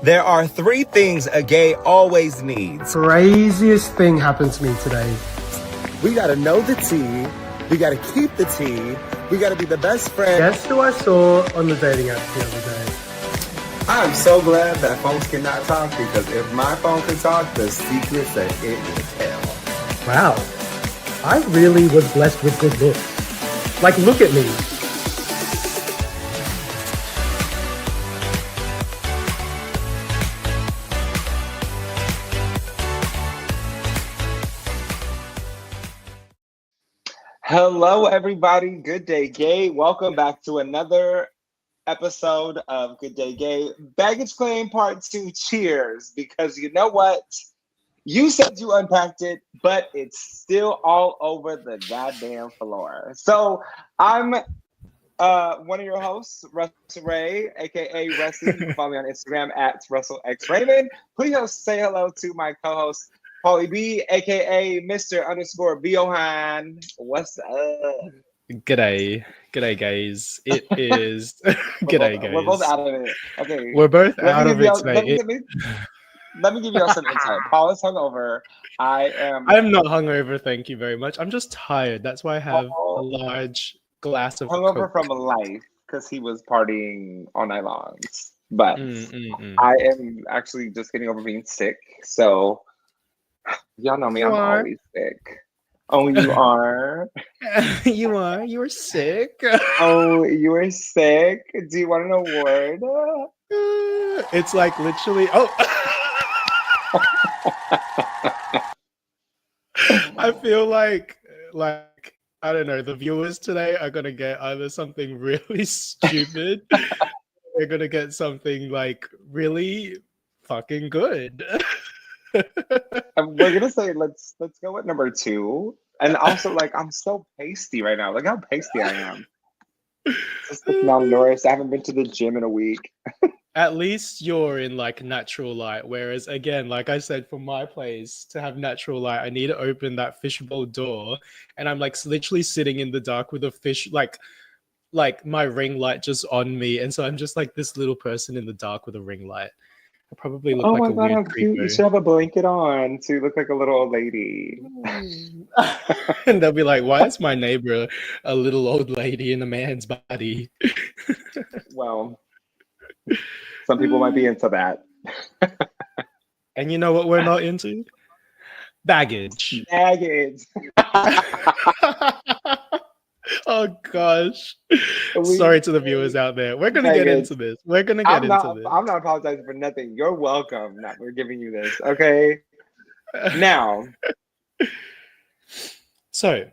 There are three things a gay always needs. Craziest thing happened to me today. We gotta know the tea. We gotta keep the tea. We gotta be the best friend. Guess who I saw on the dating app the other day? I'm so glad that phones cannot talk, because if my phone could talk, the secrets that it would tell. Wow. I really was blessed with good looks. Like, look at me. Hello, everybody. Good Day Gay. Welcome back to another episode of Good Day Gay. Baggage Claim Part 2. Cheers. Because you know what? You said you unpacked it, but it's still all over the goddamn floor. So I'm one of your hosts, Russell Ray, aka Rusty. You can follow me on Instagram at RussellXRaymond. Please say hello to my co-host, Pauly B, aka Mr. Biohan. What's up? G'day, guys. It is g'day, guys. We're both out of it. Okay, We're both out of it today. Let me give you all some insight. Paul is hungover. I'm not hungover, thank you very much. I'm just tired. That's why I have a large glass of hungover Coke. from life because he was partying all night long. But I am actually just getting over being sick. So y'all know me. I'm always sick. Oh, you are? You are? You were sick? Oh, you were sick? Do you want an award? It's like literally... Oh! I feel like, I don't know, the viewers today are going to get either something really stupid, or they're going to get something, like, really fucking good. We're gonna say let's go with number 2. And also, like, I'm so pasty right now. Look how pasty I am. Just malnourished. I haven't been to the gym in a week. At least you're in like natural light. Whereas again, like I said, for my place to have natural light, I need to open that fishbowl door, and I'm like literally sitting in the dark with a fish, like my ring light just on me, and so I'm just like this little person in the dark with a ring light. I probably look like a God, how weird cute. creeper. You should have a blanket on to look like a little old lady. And they'll be like, why is my neighbor a little old lady in a man's body? Well, some people might be into that. And you know what we're not into? Baggage. Baggage. Oh gosh. Sorry to the viewers out there. We're gonna get into this. We're gonna get into this. I'm not apologizing for nothing. You're welcome. We're giving you this. Okay. Now. So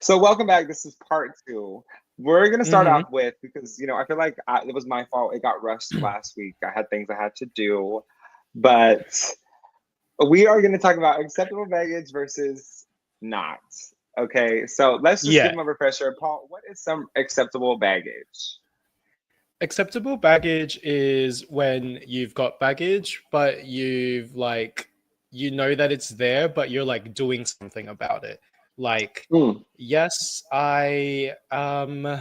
welcome back. This is part 2. We're gonna start off with, because I feel like it was my fault. It got rushed last week. I had things I had to do, but we are gonna talk about acceptable baggage versus not. Okay, so let's just give them a refresher. Paul, what is some acceptable baggage? Acceptable baggage is when you've got baggage, but you've that it's there, but you're like doing something about it. Like, yes, I can't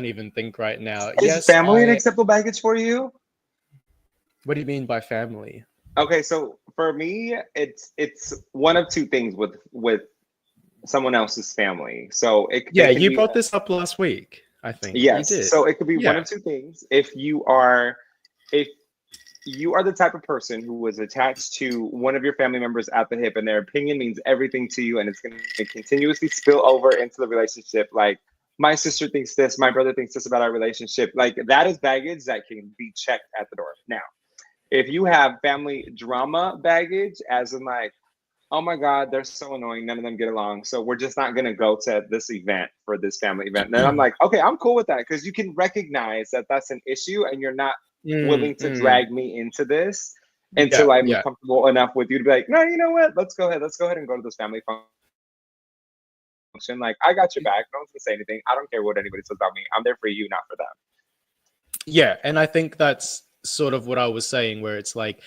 even think right now. Is family an acceptable baggage for you? What do you mean by family? Okay, so for me, it's one of two things with someone else's family. So you brought this up last week, I think. Yes. You did. So it could be one of two things. If you are the type of person who was attached to one of your family members at the hip, and their opinion means everything to you, and it's going to continuously spill over into the relationship. Like, my sister thinks this, my brother thinks this about our relationship. Like, that is baggage that can be checked at the door. Now, if you have family drama baggage, as in like, oh my God, they're so annoying, none of them get along, so we're just not going to go to this event for this family event. Then I'm like, okay, I'm cool with that, because you can recognize that that's an issue, and you're not willing to drag me into this until I'm comfortable enough with you to be like, no, you know what? Let's go ahead and go to this family function. Like, I got your back. No one's gonna say anything. I don't care what anybody says about me. I'm there for you, not for them. Yeah, and I think that's sort of what I was saying, where it's like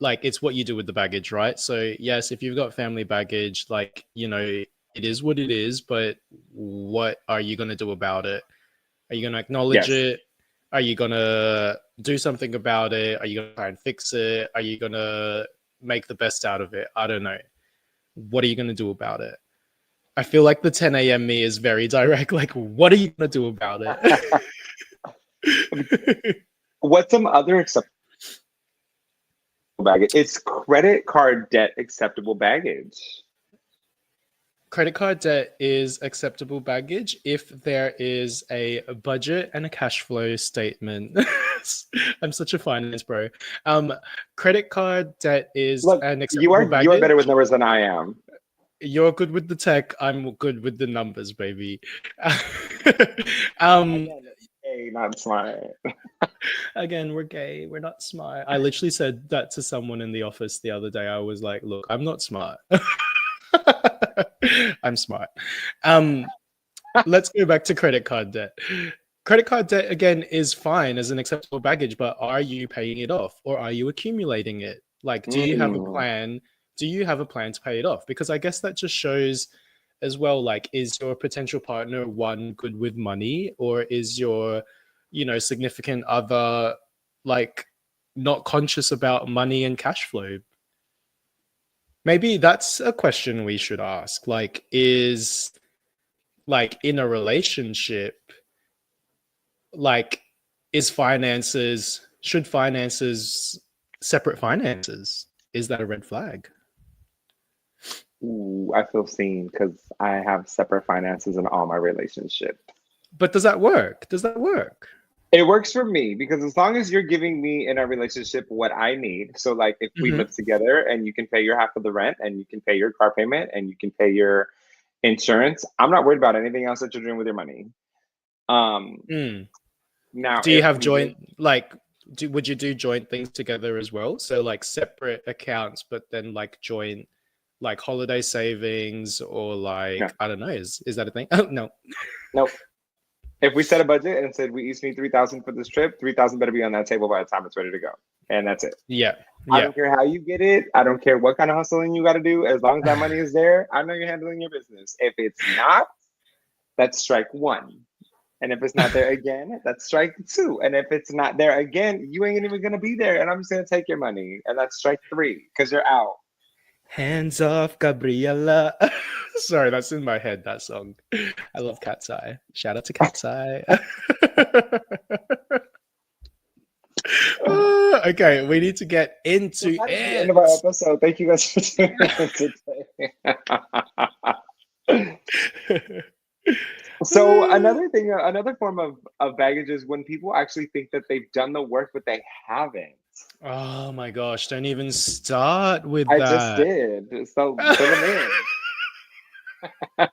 it's what you do with the baggage, right? So yes, if you've got family baggage, like, it is what it is, but what are you going to do about it? Are you going to acknowledge it? Are you gonna do something about it? Are you gonna try and fix it? Are you gonna make the best out of it? I don't know. What are you gonna do about it? I feel like the 10 a.m. me is very direct. Like, what are you gonna do about it? What's some other acceptable baggage? It's credit card debt acceptable baggage. Credit card debt is acceptable baggage if there is a budget and a cash flow statement. I'm such a finance bro. Credit card debt is Look, an acceptable baggage. you are better with numbers than I am. You're good with the tech. I'm good with the numbers, baby. Hey, not smart. Again, we're gay. We're not smart. I literally said that to someone in the office the other day. I was like, look, I'm not smart. I'm smart. Let's go back to credit card debt. Credit card debt, again, is fine as an acceptable baggage, but are you paying it off or are you accumulating it? Like, do you have a plan? Do you have a plan to pay it off? Because I guess that just shows as well, like, is your potential partner one good with money, or is your, significant other like not conscious about money and cash flow? Maybe that's a question we should ask. Like, is like in a relationship, like, should finances separate finances? Is that a red flag? Ooh, I feel seen because I have separate finances in all my relationships. But does that work? Does that work? It works for me because as long as you're giving me in our relationship what I need. So like if we live together and you can pay your half of the rent and you can pay your car payment and you can pay your insurance, I'm not worried about anything else that you're doing with your money. Now, do you have joint, like, would you do joint things together as well? So like separate accounts, but then like joint, like holiday savings, or like, I don't know, is that a thing? Oh, no. Nope. If we set a budget and said we each need 3,000 for this trip, 3,000 better be on that table by the time it's ready to go. And that's it. Yeah. I don't care how you get it. I don't care what kind of hustling you got to do. As long as that money is there, I know you're handling your business. If it's not, that's strike one. And if it's not there again, that's strike two. And if it's not there again, you ain't even going to be there. And I'm just going to take your money. And that's strike three because you're out. Hands off, Gabriella. Sorry, that's in my head, that song. I love Cat's Eye. Shout out to Cat's Eye. Okay, we need to get into it. The end of our episode. Thank you guys for tuning in today. So another form of baggage is when people actually think that they've done the work, but they haven't. Oh my gosh, don't even start with that. I just did. So fill them in.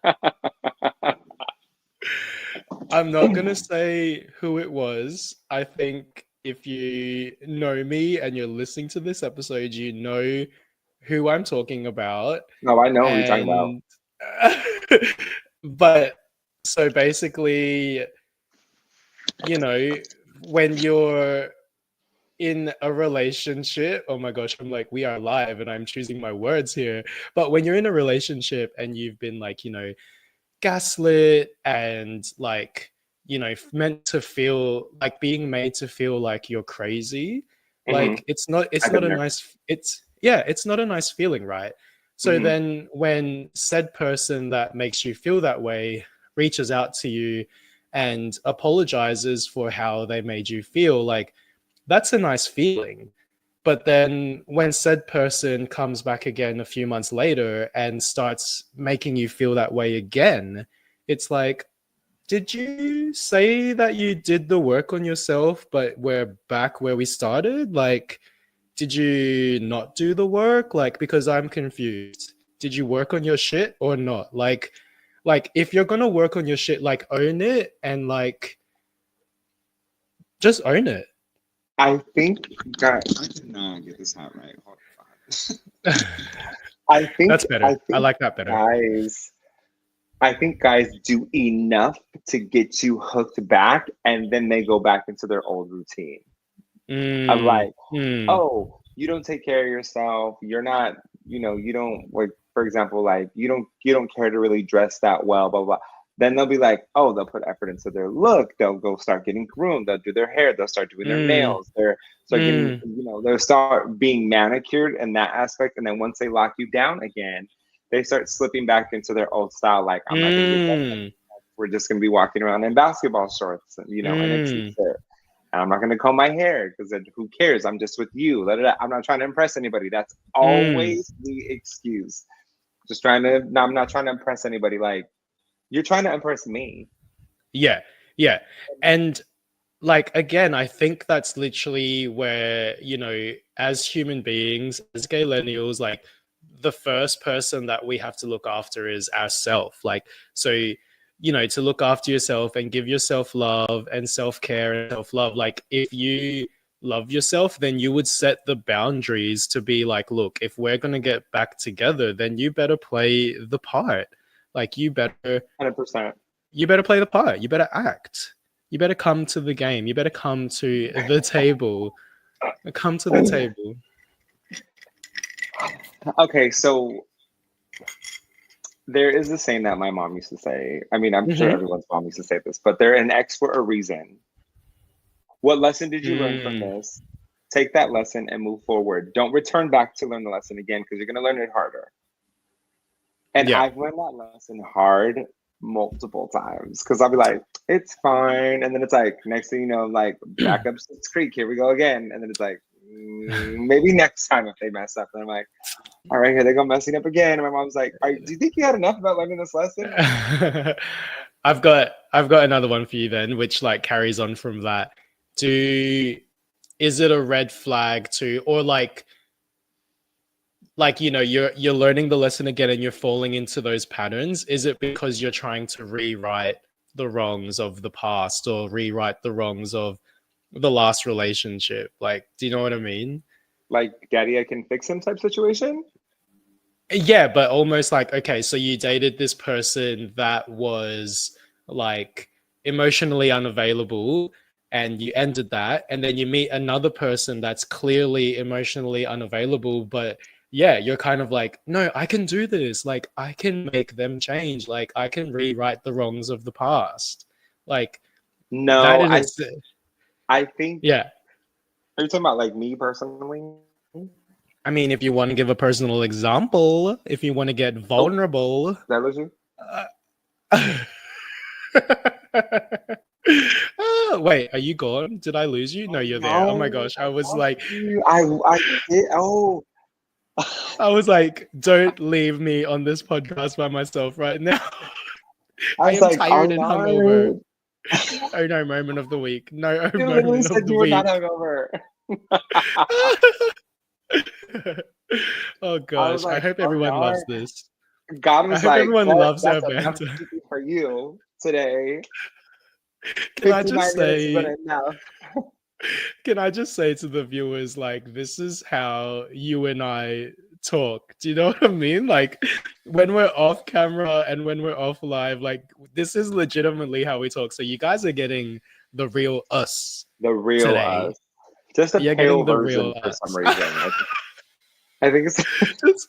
I'm not going to say who it was. I think if you know me and you're listening to this episode, you know who I'm talking about. No, I know who you're talking about. But so basically, when you're in a relationship, oh my gosh, I'm like, we are live and I'm choosing my words here. But when you're in a relationship and you've been like, gaslit and like, meant to feel like being made to feel like you're crazy, like it's not a nice feeling, right? So then when said person that makes you feel that way reaches out to you and apologizes for how they made you feel, like, that's a nice feeling. But then when said person comes back again a few months later and starts making you feel that way again, it's like, did you say that you did the work on yourself, but we're back where we started? Like, did you not do the work? Like, because I'm confused. Did you work on your shit or not? Like if you're going to work on your shit, like, own it and like, just own it. I think, guys, I did not get this out right. Hold on. I think that's better. I like that better. I think guys do enough to get you hooked back, and then they go back into their old routine. Of like, oh, you don't take care of yourself. You're not, you don't, like, for example, like you don't care to really dress that well, blah, blah, blah. Then they'll be like, oh, they'll put effort into their look. They'll go start getting groomed. They'll do their hair. They'll start doing their nails. They're start getting, they'll start being manicured in that aspect. And then once they lock you down again, they start slipping back into their old style. Like, I'm not going to get that. We're just going to be walking around in basketball shorts, and a t-shirt. And I'm not going to comb my hair because who cares? I'm just with you. I'm not trying to impress anybody. That's always the excuse. I'm not trying to impress anybody. Like, you're trying to impress me. Yeah. And like, again, I think that's literally where, as human beings, as gay millennials, like the first person that we have to look after is ourselves. Like, so, to look after yourself and give yourself love and self-care and self-love. Like, if you love yourself, then you would set the boundaries to be like, look, if we're going to get back together, then you better play the part. Like, you better 100%. You better play the part. You better act. You better come to the game. You better come to the table. Come to the table. Okay, so there is a saying that my mom used to say. I mean, I'm sure everyone's mom used to say this, but they're an X for a reason. What lesson did you learn from this? Take that lesson and move forward. Don't return back to learn the lesson again, because you're going to learn it harder. And I've learned that lesson hard multiple times, because I'll be like, it's fine. And then it's like, next thing you know, like, back up Six Creek, here we go again. And then it's like, maybe next time if they mess up. And I'm like, all right, here they go messing up again. And my mom's like, do you think you had enough about learning this lesson? I've got another one for you then, which like carries on from that. Is it a red flag to, or like you're learning the lesson again and you're falling into those patterns? Is it because you're trying to rewrite the wrongs of the past or rewrite the wrongs of the last relationship? Like, do you know what I mean? Like, daddy, I can fix him type situation? Yeah, but almost like, okay, so you dated this person that was like emotionally unavailable and you ended that, and then you meet another person that's clearly emotionally unavailable, but yeah, you're kind of like, no, I can do this. Like, I can make them change. Like, I can rewrite the wrongs of the past. Like, no, I think. Yeah. Are you talking about like me personally? I mean, if you want to give a personal example, if you want to get vulnerable. Did I lose you? Wait, are you gone? Did I lose you? No, you're there. Oh my gosh. I was like, I was like, don't leave me on this podcast by myself right now. I am like, tired and hungover. Oh no, moment of the week. No, moment of the week. Not hungover. Oh gosh, I hope everyone loves this. God was I hope like, everyone loves our banter for you today. Can I just say? Can I just say to the viewers, like, this is how you and I talk. Do you know what I mean? Like, when we're off camera and when we're off live, like, this is legitimately how we talk. So you guys are getting the real us. The real today. Us. Just a pale version for some reason. I think it's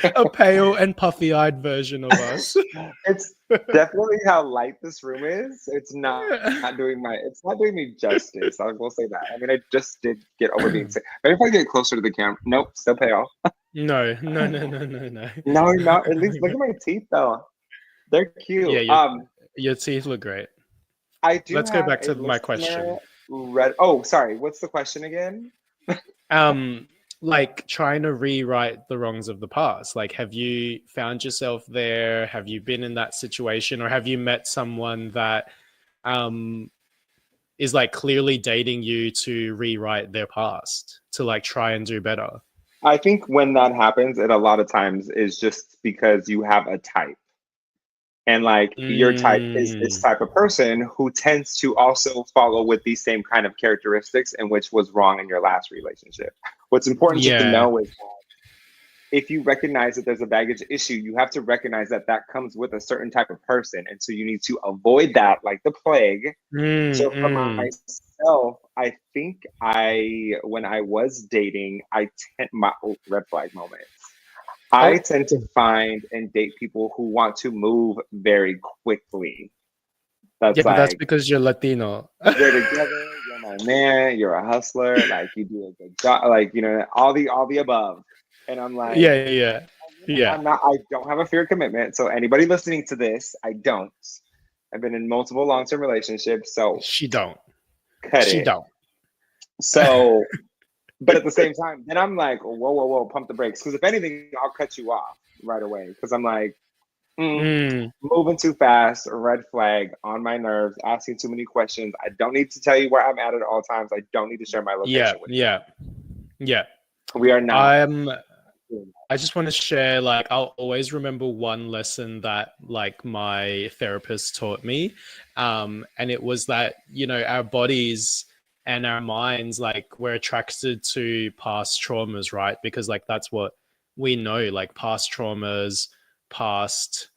a pale and puffy-eyed version of us. It's definitely how light this room is. It's not doing me justice. I will say that. I mean, I just did get over being sick. Maybe if I get closer to the camera. Nope, still pale. No. No, not. At least look at my teeth though. They're cute. Yeah, your teeth look great. I do. Let's go back to my question. Oh, sorry. What's the question again? Like, trying to rewrite the wrongs of the past. Like, have you found yourself there? Have you been in that situation, or have you met someone that is like clearly dating you to rewrite their past, to like try and do better? I think when that happens, it a lot of times is just because you have a type. And like your type is this type of person who tends to also follow with these same kind of characteristics in which was wrong in your last relationship. What's important to know is that if you recognize that there's a baggage issue, you have to recognize that that comes with a certain type of person. And so you need to avoid that like the plague. So for myself, I think when I was dating, my red flag moments. I Oh, tend to find and date people who want to move very quickly. Yeah, That's but that's like, because you're Latino. we're together, you're my man, you're a hustler, like you do a good job, like, all the above. And I'm like, Yeah, yeah, yeah. I don't have a fear of commitment. So anybody listening to this, I don't. I've been in multiple long-term relationships, so She don't. cut She it. don't. So, but at the same time, then I'm like, whoa, whoa, whoa, pump the brakes. Because if anything, I'll cut you off right away. Because I'm like, Mm, moving too fast, red flag, on my nerves, asking too many questions. I don't need to tell you where I'm at all times. I don't need to share my yeah, location with yeah, yeah. you. We are not. I'm I just want to share, like, I'll always remember one lesson that, like, my therapist taught me. And it was that, our bodies and our minds, like, we're attracted to past traumas, right? Because, like, that's what we know, like, past traumas, past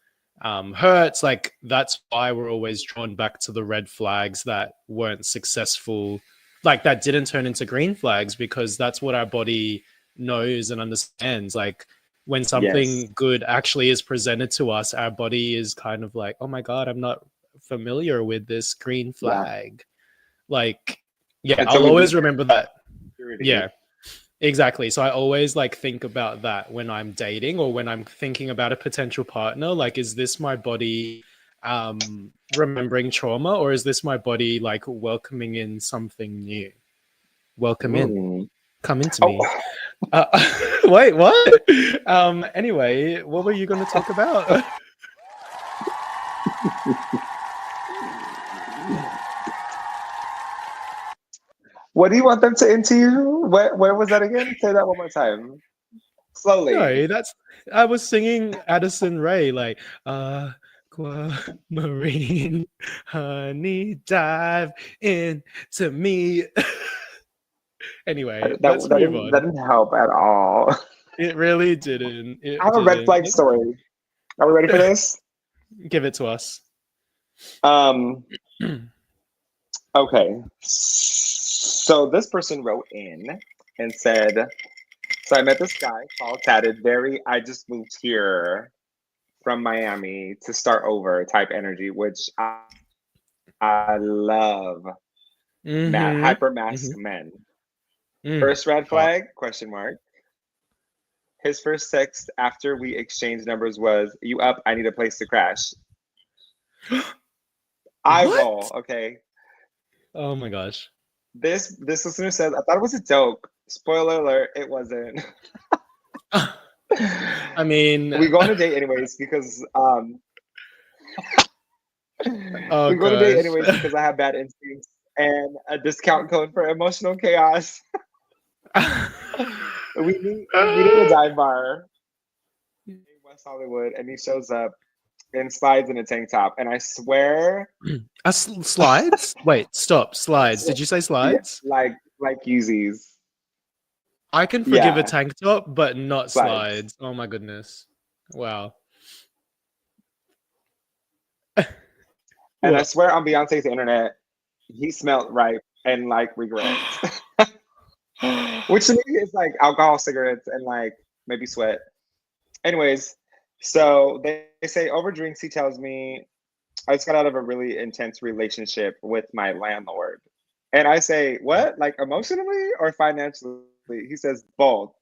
hurts. Like, that's why we're always drawn back to the red flags that weren't successful, like, that didn't turn into green flags, because that's what our body knows and understands. Like, when Yes. something good actually is presented to us, our body is kind of like, oh my god, I'm not familiar with this green Yeah. flag. Like, yeah, And so I'll we lose always remember that. security. Yeah, exactly. So I always, like, think about that when I'm dating or when I'm thinking about a potential partner. Like, is this my body remembering trauma, or is this my body, like, welcoming in something new? Welcome in, Mm. come into Oh, me. Uh, wait, what? Anyway, what were you going to talk about? what do you want them to into you? Where was that again? Say that one more time. Slowly. No, I was singing Addison Rae, like, aquamarine, honey, dive into me. Anyway, That, let's that, move didn't, that on. didn't help at all. It really didn't. I It have a red didn't. flag story. Are we ready for this? Give it to us. Um, okay. So this person wrote in and said, so I met this guy called Tatted, I just moved here from Miami to start over type energy, which I love. Mm-hmm. Hyper mask Mm-hmm. men. Mm. First red Oh. flag, question mark. His first text after we exchanged numbers was, "You up? I need a place to crash." I What? roll. Okay. Oh my gosh. This listener says, "I thought it was a joke." Spoiler alert, it wasn't. I mean, We go on a date anyways because oh we go on a date gosh. anyways because I have bad instincts and a discount code for emotional chaos. We meet at a dive bar in West Hollywood, and he shows up in slides and a tank top, and I swear, Slides? Wait, stop. Slides. Did you say yeah, slides? like Yeezys. I can forgive a Yeah, tank top, but not slides. slides. Oh my goodness. Wow. And I What? swear on Beyonce's internet, he smelled right and like regret. Which to me is like alcohol, cigarettes, and like maybe sweat. Anyways, so they say over drinks, he tells me, I just got out of a really intense relationship with my landlord. And I say, what? Like emotionally or financially? He says, both.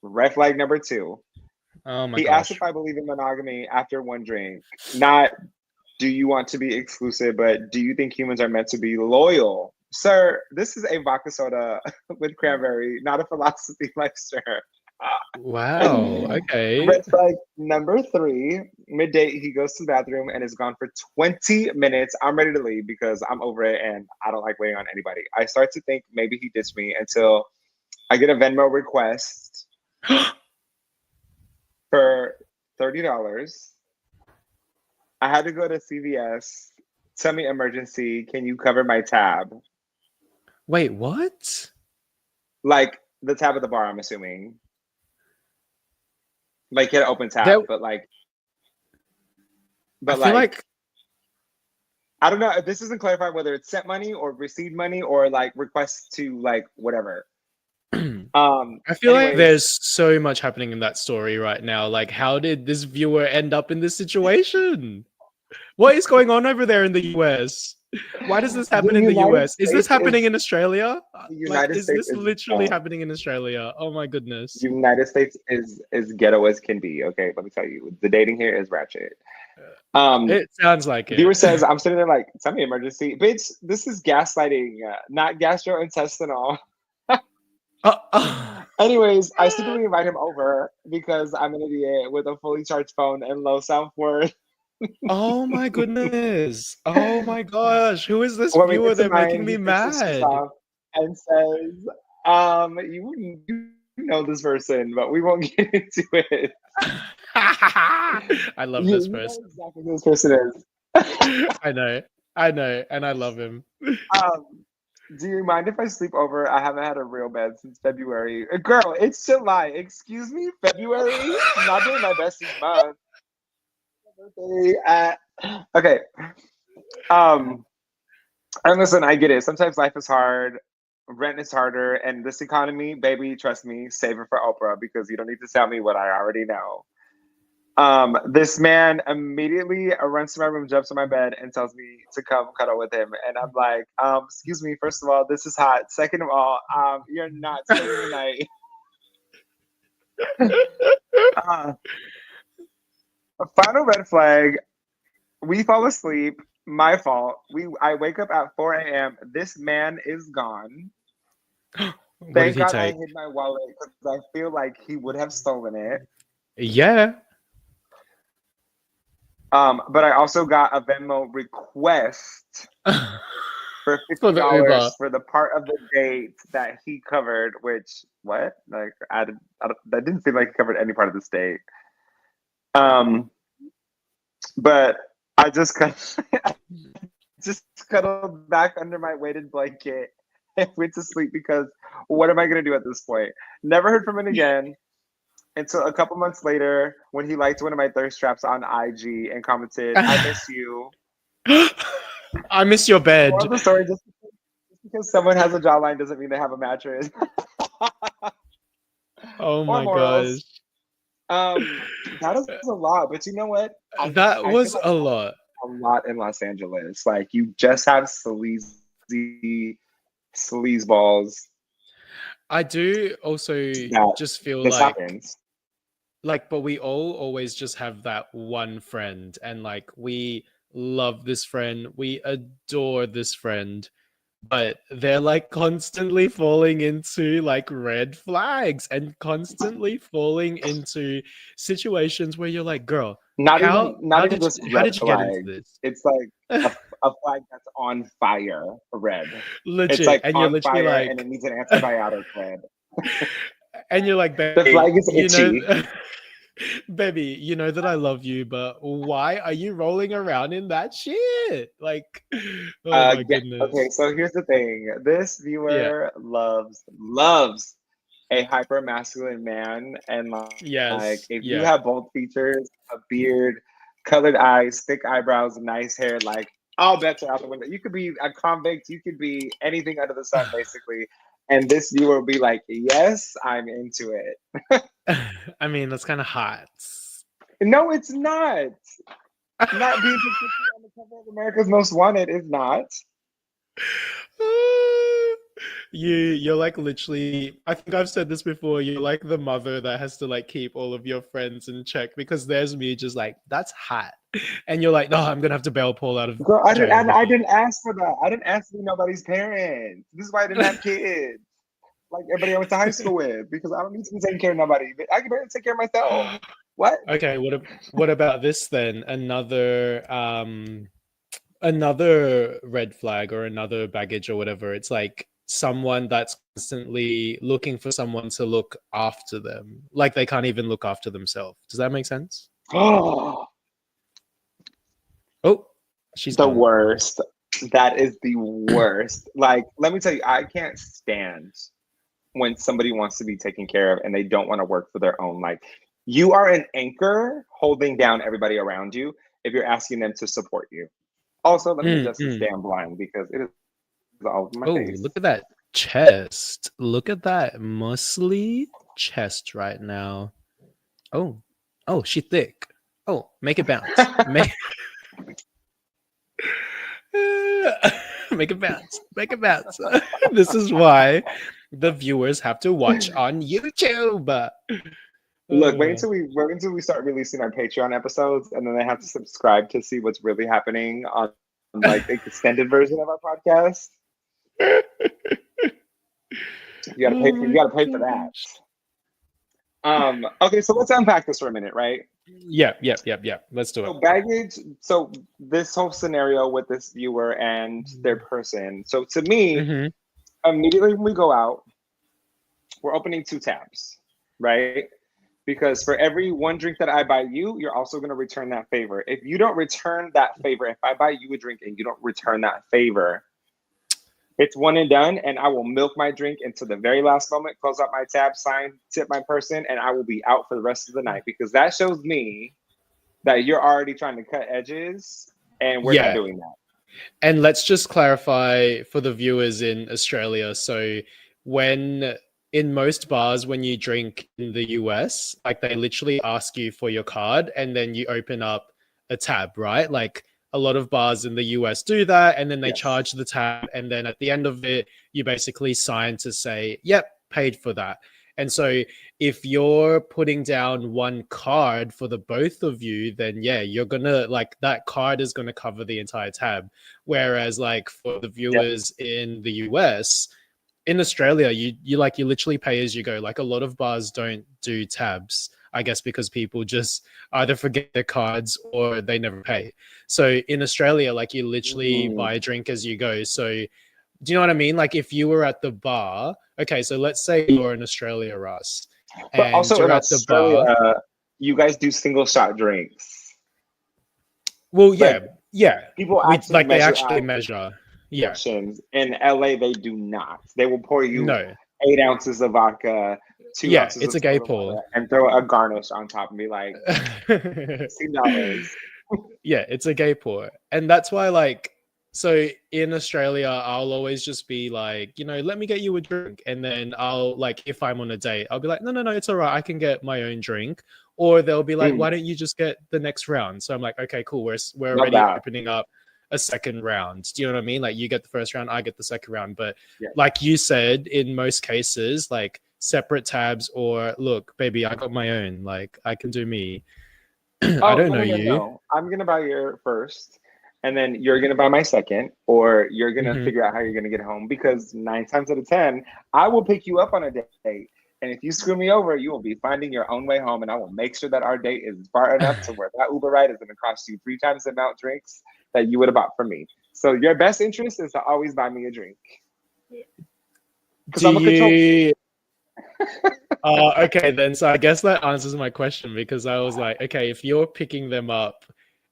Red flag number two. Oh my He asked gosh. if I believe in monogamy after one drink. Not, do you want to be exclusive, but do you think humans are meant to be loyal? Sir, this is a vodka soda with cranberry, not a philosophy lecture. Wow. Okay. Red flag number three, mid-date, he goes to the bathroom and is gone for 20 minutes. I'm ready to leave because I'm over it and I don't like waiting on anybody. I start to think maybe he ditched me until I get a Venmo request for $30. I had to go to CVS. Tell me emergency. Can you cover my tab? Wait, what? Like the tab at the bar, I'm assuming. Like he had an open There, tab, but I feel like like I don't know. This isn't clarified whether it's sent money or received money or like requests to like whatever. I feel like anyways, there's so much happening in that story right now. Like, how did this viewer end up in this situation? What is going on over there in the US? Why does this happen the in the United US? Is this States happening is in Australia? the Like, United is States this is literally happening in Australia? Oh my goodness. United States is ghetto as can be. Okay, let me tell you, the dating here is ratchet. It sounds like Viewer it. says, I'm sitting there like, tell me emergency. Bitch, this is gaslighting, not gastrointestinal. Anyways, I secretly invite him over because I'm an idiot with a fully charged phone and low self-worth. Oh my goodness. Oh my gosh. Who is this When we viewer? get to They're making 9, me he takes his shoes mad. off and says, you know this person, but we won't get into it. I love this You know person. exactly who this person is. I know, and I love him. Do you mind if I sleep over? I haven't had a real bed since February. Girl, it's July. Excuse me, February? Not doing my best this month. Okay. And listen, I get it. Sometimes life is hard. Rent is harder. And this economy, baby, trust me, save it for Oprah because you don't need to tell me what I already know. This man immediately runs to my room, jumps on my bed, and tells me to come cuddle with him. And I'm like, excuse me, first of all, this is hot. Second of all, you're not staying the night. Final red flag. We fall asleep. My fault. I wake up at 4 a.m. This man is gone. What did Thank he God I take? hid my wallet because I feel like he would have stolen it. Yeah. But I also got a Venmo request for For the Uber. $50 for the part of the date that he covered. Which what? Like that didn't seem like he covered any part of this date. But I just cuddled back under my weighted blanket and went to sleep because what am I gonna do at this point? Never heard from him again. Until a couple months later, when he liked one of my thirst traps on IG and commented, "I miss you." I miss your bed. Moral of the story: just because someone has a jawline doesn't mean they have a mattress. Oh my morals. gosh. That was a lot, but you know what? That I was feel like a lot. a lot in Los Angeles. Like you just have sleazeballs. I do also that just feel this like happens. but we all always just have that one friend, and like we love this friend, we adore this friend, but they're like constantly falling into like red flags and constantly falling into situations where you're like, girl, Not how even just how red did you get into flag. this? It's like a flag that's on fire, red. Legit, It's like and you're on literally fire like, and it needs an antibiotic, red. and you're like, The baby, flag is you itchy. know, baby, you know that I love you, but why are you rolling around in that shit? Like, oh my goodness. Okay, so here's the thing. This viewer loves a hyper masculine man, and like Yes. if you have bold features, a beard, colored eyes, thick eyebrows, nice hair, like all bets are out the window. You could be a convict, you could be anything under the sun, basically. And this viewer will be like, yes, I'm into it. I mean, that's kind of hot. No, it's not. Not being pictured on the cover of America's Most Wanted is not. You're like literally, I think I've said this before, you're like the mother that has to like keep all of your friends in check, because there's me just like, that's hot, and you're like, no, I'm gonna have to bail Paul out of Girl, I jail. didn't ask for that. I didn't ask to be nobody's parents. This is why I didn't have kids. Like everybody I went to high school with, because I don't need to be taking care of nobody. I can barely take care of myself. What? Okay, what about this then? Another red flag or another baggage or whatever. It's like someone that's constantly looking for someone to look after them. Like they can't even look after themselves. Does that make sense? Oh, she's the gone. worst. That is the worst. Like, let me tell you, I can't stand when somebody wants to be taken care of and they don't want to work for their own. Like, you are an anchor holding down everybody around you if you're asking them to support you. Also, let me adjust this damn blind because it is all over my face. Look at that chest. Look at that muscly chest right now. Oh, she thick. Oh, make it bounce. Make make it bounce. Make it bounce. This is why the viewers have to watch on YouTube. Look, wait until we start releasing our Patreon episodes, and then they have to subscribe to see what's really happening on like the extended version of our podcast. You gotta pay for that. Okay, so let's unpack this for a minute, right? Yeah. Let's do it. So baggage. So this whole scenario with this viewer and their person. So to me, immediately when we go out, we're opening 2 tabs, right? Because for every 1 drink that I buy you, you're also going to return that favor. If you don't return that favor, if I buy you a drink and you don't return that favor, it's one and done, and I will milk my drink until the very last moment, close out my tab, sign, tip my person, and I will be out for the rest of the night, because that shows me that you're already trying to cut edges, and we're not doing that. And let's just clarify for the viewers in Australia. So in most bars, when you drink in the US, like they literally ask you for your card and then you open up a tab, right? Like a lot of bars in the US do that, and then they charge the tab, and then at the end of it, you basically sign to say, yep, paid for that. And so if you're putting down 1 card for the both of you, then you're gonna like that card is gonna cover the entire tab. Whereas like for the viewers in the US, in Australia, you literally pay as you go. Like a lot of bars don't do tabs, I guess, because people just either forget their cards or they never pay. So in Australia, like you literally buy a drink as you go. So do you know what I mean? Like if you were at the bar, okay, so let's say you're in Australia, Russ. But also in Australia, you guys do single shot drinks. Well, People they actually measure. Yeah. In LA, they do not. They will pour you 8 ounces of vodka, 2 ounces it's of a gay pour, and throw a garnish on top and be like, $2. Yeah, it's a gay pour. And that's why, like, so in Australia, I'll always just be like, let me get you a drink. And then I'll, like, if I'm on a date, I'll be like, no, it's all right. I can get my own drink. Or they'll be like, why don't you just get the next round? So I'm like, okay, cool. We're already opening up a second round. Do you know what I mean? Like you get the first round, I get the second round. But like you said, in most cases, like separate tabs or look, baby, I got my own. Like I can do me. I don't know you. No. I'm going to buy your first and then you're going to buy my second, or you're going to figure out how you're going to get home, because 9 times out of 10, I will pick you up on a date. And if you screw me over, you will be finding your own way home. And I will make sure that our date is far enough to where that Uber ride is going to cost you 3 times the amount of drinks that you would have bought from me. So your best interest is to always buy me a drink. Okay, then. So I guess that answers my question, because I was like, okay, if you're picking them up,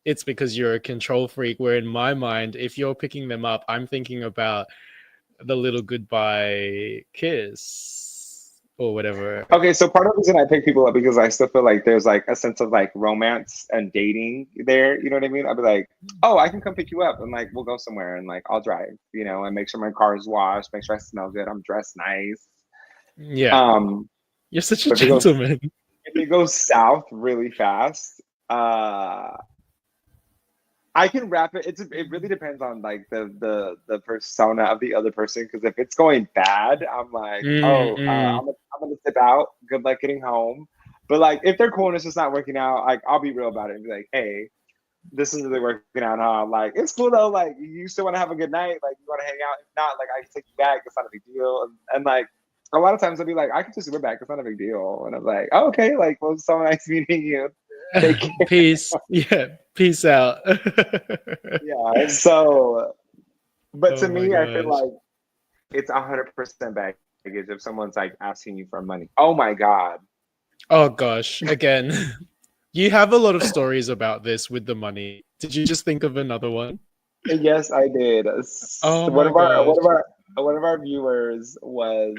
it's because you're a control freak. Where in my mind, if you're picking them up, I'm thinking about the little goodbye kiss or whatever. Okay, so part of the reason I pick people up because I still feel like there's like a sense of like romance and dating there. You know what I mean? I'll be like, oh, I can come pick you up and like we'll go somewhere and like I'll drive, and make sure my car is washed, make sure I smell good, I'm dressed nice. Yeah. You're such a gentleman. If it goes south really fast, I can wrap it. It really depends on like the persona of the other person. Because if it's going bad, I'm like, I'm gonna step out. Good luck getting home. But like, if their cool and it's just not working out, like I'll be real about it and be like, hey, this isn't really working out, huh? Like, it's cool though. Like, you still want to have a good night. Like, you want to hang out. If not, like, I can take you back. It's not a big deal. And like, a lot of times I'll be like, I can just Uber back. It's not a big deal. And I'm like, oh, okay. Like, well, it's so nice meeting you. Peace. Yeah. Peace out. Yeah. So, but to me, I feel like it's 100% baggage if someone's like asking you for money. Oh my God. Oh gosh. Again, you have a lot of stories about this with the money. Did you just think of another one? Yes, I did. Oh, one of our viewers was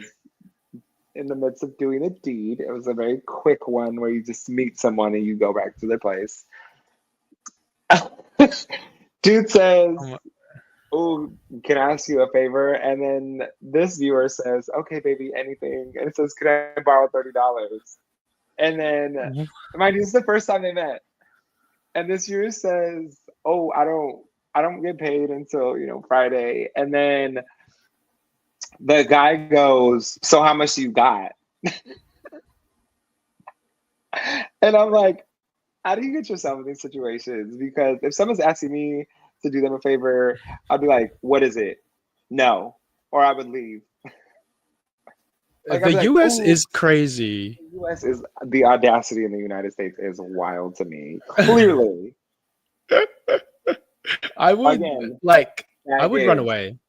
in the midst of doing a deed. It was a very quick one where you just meet someone and you go back to their place. Dude says, oh, can I ask you a favor? And then this viewer says, okay, baby, anything. And it says, can I borrow $30? And then, mind you, this is the first time they met. And this viewer says, oh, I don't get paid until, Friday. And then the guy goes, so how much you got? And I'm like, how do you get yourself in these situations? Because if someone's asking me to do them a favor, I'd be like, what is it? No. Or I would leave. The US is crazy. The US is, the audacity in the United States is wild to me. Clearly. I would I would run is. away.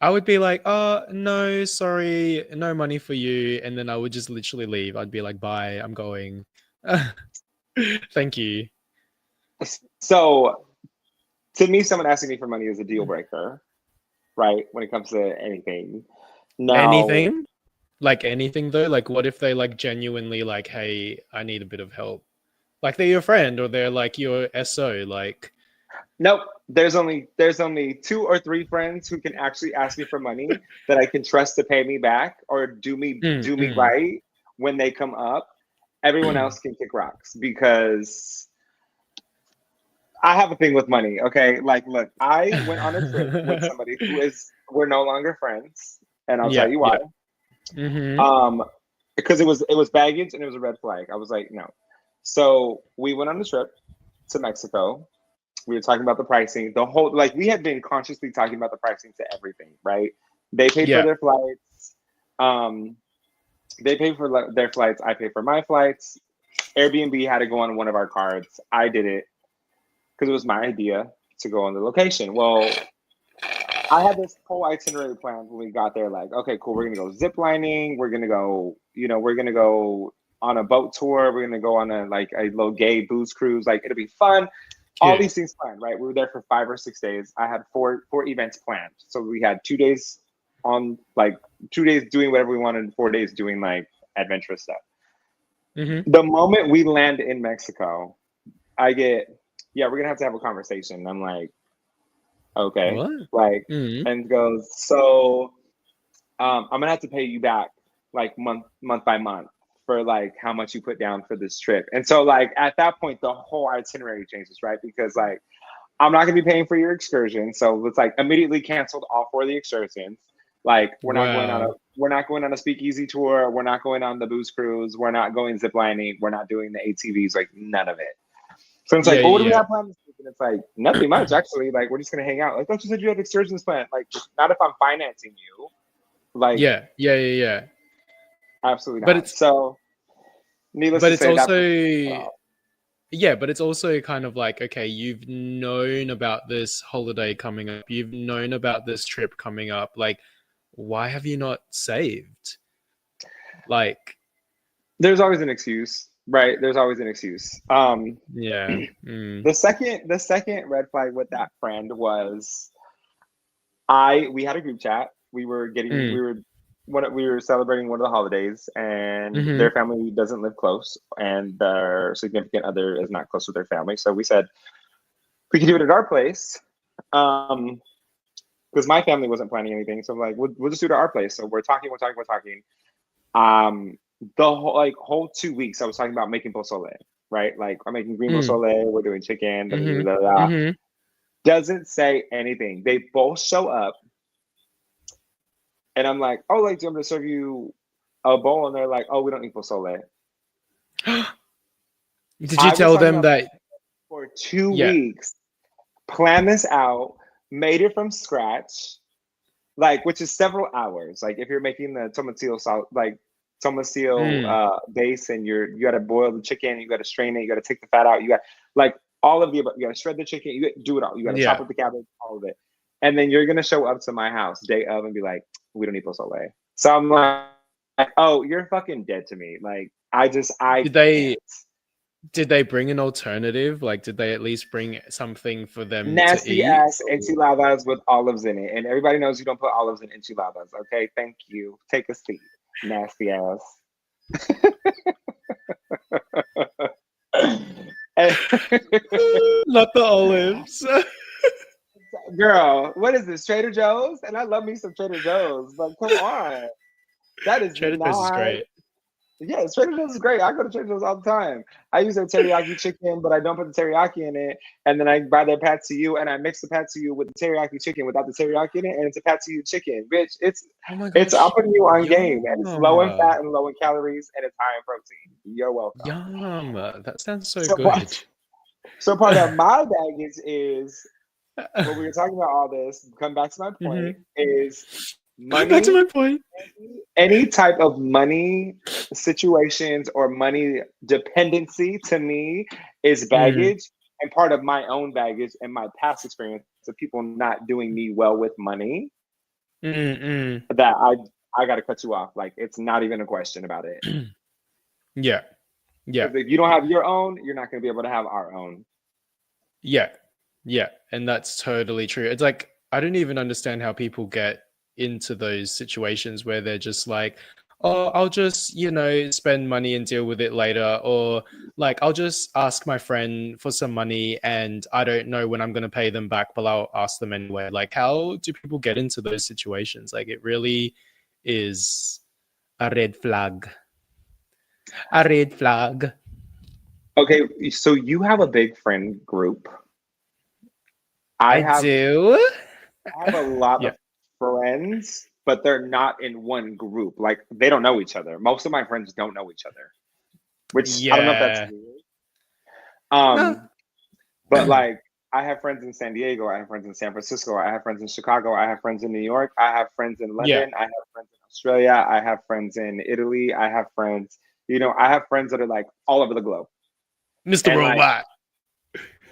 I would be like, oh no, sorry, no money for you. And then I would just literally leave. I'd be like, bye, I'm going. Thank you. So to me, someone asking me for money is a deal breaker, right? When it comes to anything. Now, Anything? Like anything though? Like what if they like genuinely like, hey, I need a bit of help? Like they're your friend or they're like your SO, like nope. There's only 2 or 3 friends who can actually ask me for money that I can trust to pay me back or do me right when they come up. Everyone else can kick rocks because I have a thing with money. Okay, like look, I went on a trip with somebody we're no longer friends, and I'll tell you why. Because it was baggage and it was a red flag. I was like, no. So we went on the trip to Mexico. We were talking about the pricing. The whole we had been consciously talking about the pricing to everything, right? They paid for their flights. They paid for their flights. I paid for my flights. Airbnb had to go on one of our cards. I did it because it was my idea to go on the location. Well, I had this whole itinerary planned when we got there. Like, okay, cool. We're gonna go zip lining. We're gonna go. We're gonna go on a boat tour. We're gonna go on a little gay booze cruise. Like, it'll be fun. All these things planned, right? We were there for 5 or 6 days. I had four events planned. So we had 2 days on 2 days doing whatever we wanted, and 4 days doing adventurous stuff. The moment we land in Mexico, I get, we're gonna have to have a conversation. I'm like, okay, what? And goes, so I'm gonna have to pay you back month by month for how much you put down for this trip. And so at that point, the whole itinerary changes, right? Because I'm not gonna be paying for your excursion, so it's immediately canceled all 4 of the excursions. We're not going on a speakeasy tour. We're not going on the booze cruise. We're not going ziplining. We're not doing the ATVs. None of it. So it's what do we have planned this week? And it's nothing much actually. We're just gonna hang out. Don't you said you had excursions planned? Not if I'm financing you. Yeah. Absolutely not. But it's needless but to it's say, also but it's also kind of okay, you've known about this holiday coming up. You've known about this trip coming up. Why have you not saved? There's always an excuse, right? There's always an excuse. The second red flag with that friend was we had a group chat. We were celebrating one of the holidays, and their family doesn't live close, and their significant other is not close with their family. So we said we could do it at our place, because my family wasn't planning anything. So I'm like, we'll just do it at our place. So we're talking. The whole 2 weeks I was talking about making pozole, right? I'm making green pozole. We're doing chicken. Doesn't say anything. They both show up. And I'm like, oh, I'm going to serve you a bowl. And they're like, oh, we don't eat pozole. Did you tell them that? For 2 weeks, plan this out, made it from scratch, which is several hours. If you're making the tomatillo sauce, base, and you got to boil the chicken, you got to strain it, you got to take the fat out, you got all of the above. You got to shred the chicken, you do it all. You got to chop up the cabbage, all of it. And then you're going to show up to my house day of and be like, we don't eat pozole. So I'm like, oh, you're fucking dead to me. Did they bring an alternative? Did they at least bring something for them nasty to eat? ass enchiladas with olives in it? And everybody knows you don't put olives in enchiladas. Okay, thank you. Take a seat. Nasty ass. Not the olives. Girl, what is this, Trader Joe's? And I love me some Trader Joe's, but come on. That is Trader Joe's is not. great. Yes, Trader Joe's is great. I go to Trader Joe's all the time. I use their teriyaki chicken, but I don't put the teriyaki in it. And then I buy their patsuyu and I mix the patsuyu with the teriyaki chicken without the teriyaki in it, and it's a patsuyu chicken. Bitch, Oh my it's gosh. upping you on game, and it's low in Yum. fat and low in calories, and it's high in protein. You're welcome. Yum. That sounds so So good. So part of my baggage is when we were talking about all this. Come back to my point. Is money. Back to my point. Any type of money situations or money dependency to me is baggage, and part of my own baggage and my past experience of people not doing me well with money. That I got to cut you off. Like, it's not even a question about it. Yeah. If you don't have your own, you're not going to be able to have our own. Yeah, and that's totally true. It's like, I don't even understand how people get into those situations where they're just like, oh, I'll just, spend money and deal with it later, or like, I'll just ask my friend for some money and I don't know when I'm going to pay them back, but I'll ask them anyway. Like, how do people get into those situations? Like, it really is a red flag. A red flag. Okay, so you have a big friend group. I do. have a lot of friends, but they're not in one group. Like, they don't know each other. Most of my friends don't know each other, which I don't know if that's weird. But like, I have friends in San Diego. I have friends in San Francisco. I have friends in Chicago. I have friends in New York. I have friends in London. I have friends in Australia. I have friends in Italy. I have friends, I have friends that are like all over the globe. Mr. Robot.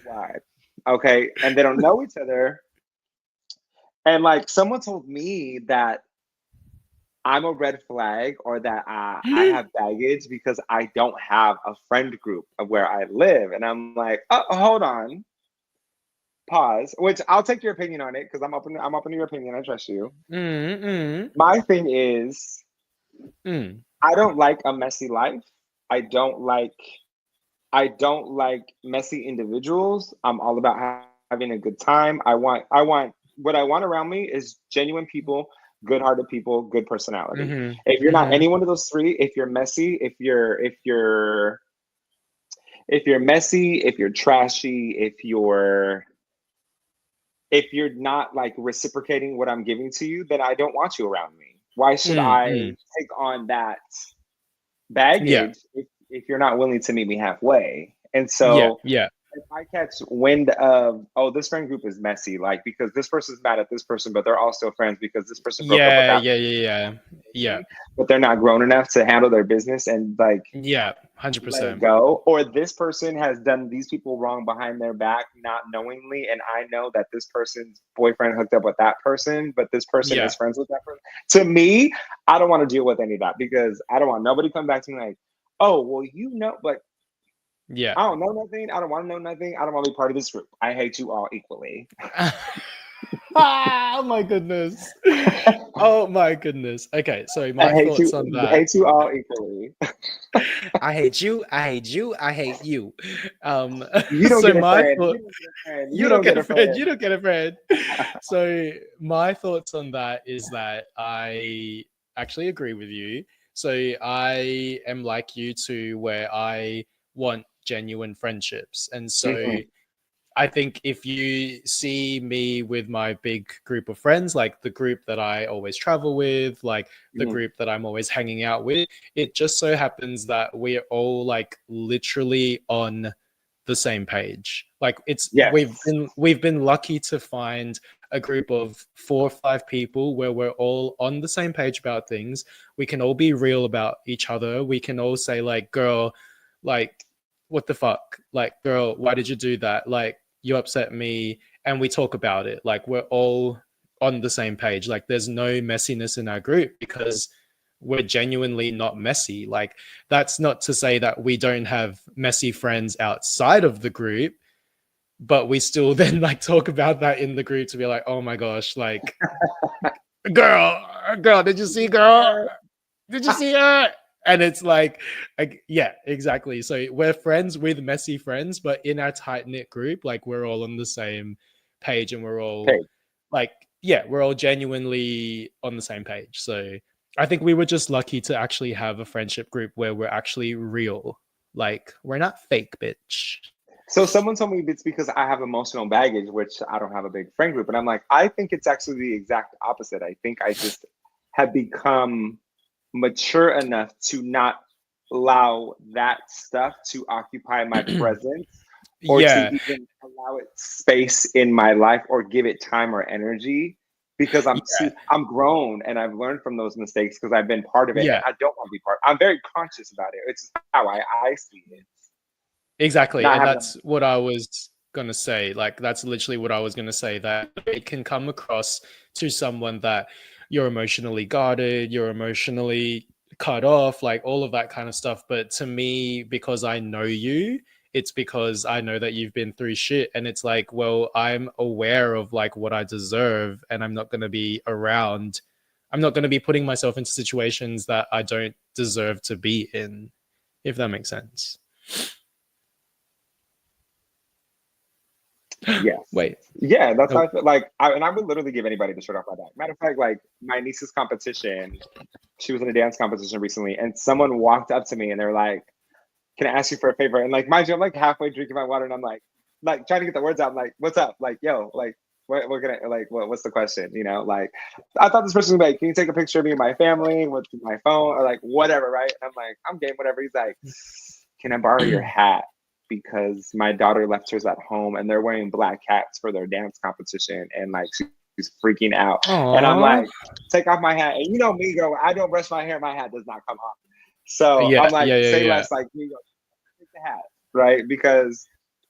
Why? Okay. And they don't know each other. And like, someone told me that I'm a red flag, or that I have baggage because I don't have a friend group of where I live. And I'm like, oh, hold on. Pause. Which I'll take your opinion on it, because I'm open to your opinion. I trust you. My thing is, I don't like a messy life. I don't like messy individuals. I'm all about having a good time. What I want around me is genuine people, good-hearted people, good personality. If you're not any one of those three, if you're messy, if you're messy, if you're trashy, if you're not like reciprocating what I'm giving to you, then I don't want you around me. Why should I take on that baggage if you're not willing to meet me halfway? And so if I catch wind of, oh, this friend group is messy, like, because this person's mad at this person, but they're all still friends because this person broke up with that. But they're not grown enough to handle their business and like 100% go. Or this person has done these people wrong behind their back, not knowingly, and I know that this person's boyfriend hooked up with that person, but this person is friends with that person. To me, I don't want to deal with any of that, because I don't want nobody come back to me like, oh, well, but I don't know nothing. I don't want to know nothing. I don't want to be part of this group. I hate you all equally. Oh my goodness. Oh my goodness. Okay, so my thoughts on that. I hate you all equally. I hate you. I hate you. I hate you. You don't so get a my friend. You don't get a friend. You don't get a friend. So my thoughts on that is that I actually agree with you. So I am like you too, where I want genuine friendships. And so I think if you see me with my big group of friends, like the group that I always travel with, like the group that I'm always hanging out with, it just so happens that we're all like literally on the same page. Like we've been lucky to find a group of 4 or 5 people where we're all on the same page about things. We can all be real about each other. We can all say like, girl, like, what the fuck? Like, girl, why did you do that? Like, you upset me. And we talk about it. Like, we're all on the same page. Like, there's no messiness in our group because we're genuinely not messy. Like, that's not to say that we don't have messy friends outside of the group, but we still then like talk about that in the group to be like, oh my gosh, like, girl, did you see her? And it's like, yeah, exactly. So we're friends with messy friends, but in our tight knit group, like we're all on the same page and we're all Okay. like, yeah, we're all genuinely on the same page. So I think we were just lucky to actually have a friendship group where we're actually real. Like, we're not fake, bitch. So someone told me it's because I have emotional baggage, which I don't have a big friend group. And I'm like, I think it's actually the exact opposite. I think I just have become mature enough to not allow that stuff to occupy my presence or Yeah. to even allow it space in my life or give it time or energy because I'm grown and I've learned from those mistakes because I've been part of it. Yeah. And I don't want to be part. I'm very conscious about it. It's how I see it. Exactly. Not And having that's what I was going to say. Like, that's literally what I was going to say, that it can come across to someone that you're emotionally guarded, you're emotionally cut off, like all of that kind of stuff. But to me, because I know you, it's because I know that you've been through shit. And it's like, well, I'm aware of like what I deserve, and I'm not going to be around. I'm not going to be putting myself into situations that I don't deserve to be in, if that makes sense. Yes. Wait. Yeah, that's how Nope. I feel. Like, and I would literally give anybody the shirt off my back. Matter of fact, like my niece's competition, she was in a dance competition recently, and someone walked up to me and they're like, "Can I ask you for a favor?" And like, mind you, I'm like halfway drinking my water, and I'm like trying to get the words out. I'm like, "What's up?" Like, yo, like, what can I like? What's the question? You know, like, I thought this person was like, "Can you take a picture of me and my family with my phone or like whatever?" Right? And I'm like, "I'm game, whatever." He's like, "Can I borrow your hat?" Because my daughter left hers at home and they're wearing black hats for their dance competition and like she's freaking out. Aww. And I'm like, take off my hat. And you know me, girl, I don't brush my hair, my hat does not come off. So I'm like, say less, like me, go, take the hat, right? Because